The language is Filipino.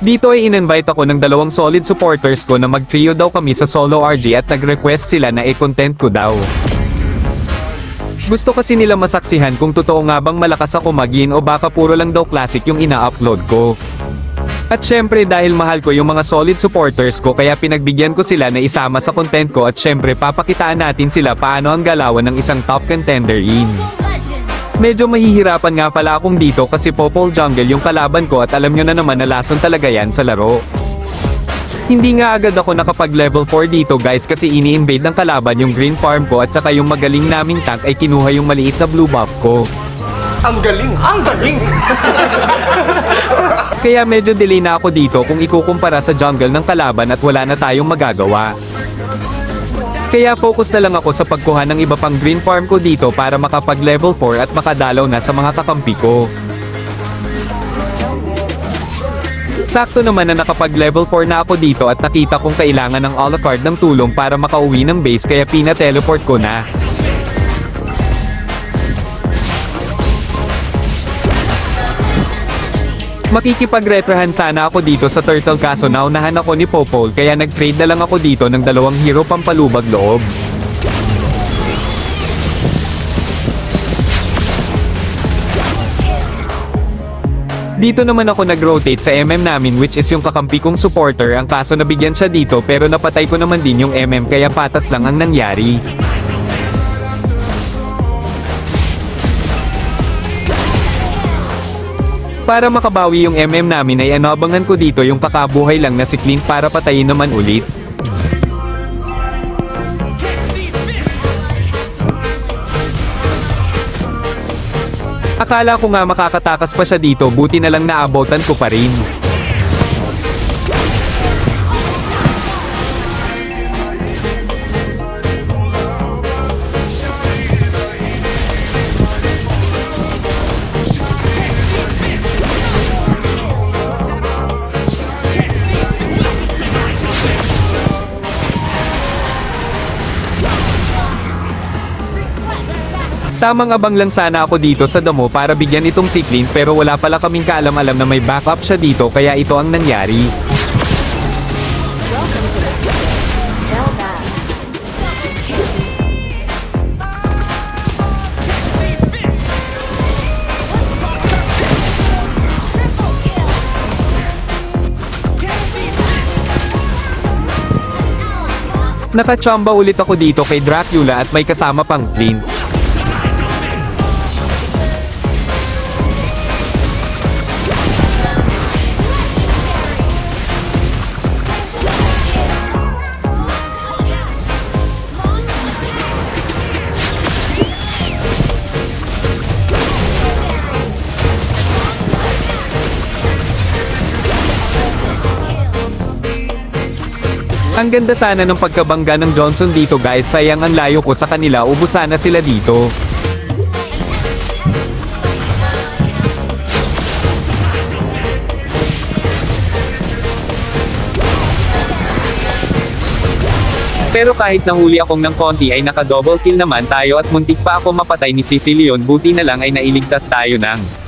Dito ay in-invite ako ng dalawang solid supporters ko na mag-trio daw kami sa solo RG at nag-request sila na i-content ko daw. Gusto kasi nila masaksihan kung totoo nga bang malakas ako mag-in o baka puro lang daw classic yung ina-upload ko. At syempre dahil mahal ko yung mga solid supporters ko kaya pinagbigyan ko sila na isama sa content ko at syempre papakitaan natin sila paano ang galawan ng isang top contender in. Medyo mahihirapan nga pala akong dito kasi Popol Jungle yung kalaban ko at alam nyo na naman na lason talaga yan sa laro. Hindi nga agad ako nakapag level 4 dito guys kasi ini-invade ng kalaban yung green farm ko at saka yung magaling naming tank ay kinuha yung maliit na blue buff ko. Ang galing! Ang galing! Kaya medyo delay na ako dito kung ikukumpara sa jungle ng kalaban at wala na tayong magagawa. Kaya focus na lang ako sa pagkuha ng iba pang green farm ko dito para makapag level 4 at makadalaw na sa mga kakampi ko. Sakto naman na nakapag level 4 na ako dito at nakita kong kailangan ng Alucard ng tulong para makauwi ng base kaya pina-teleport ko na. Makikipagretrahan sana ako dito sa turtle kaso naunahan ako ni Popol kaya nag-trade na lang ako dito ng dalawang hero pampalubag loob. Dito naman ako nag-rotate sa MM namin which is yung kakampi kong supporter ang kaso nabigyan siya dito pero napatay ko naman din yung MM kaya patas lang ang nangyari. Para makabawi yung MM namin ay anabangan ko dito yung kakabuhay lang na si Clint para patayin naman ulit. Akala ko nga makakatakas pa siya dito buti na lang naabotan ko pa rin. Tamang abang lang sana ako dito sa damo para bigyan itong si Clint pero wala pala kaming kaalam-alam na may backup siya dito kaya ito ang nangyari. Nakachamba ulit ako dito kay Dracula at may kasama pang Clint. Ang ganda sana ng pagkabangga ng Johnson dito guys, sayang ang layo ko sa kanila, ubos sana sila dito. Pero kahit nahuli akong ng konti ay naka-double kill naman tayo at muntik pa ako mapatay ni Sicilion, buti na lang ay nailigtas tayo ng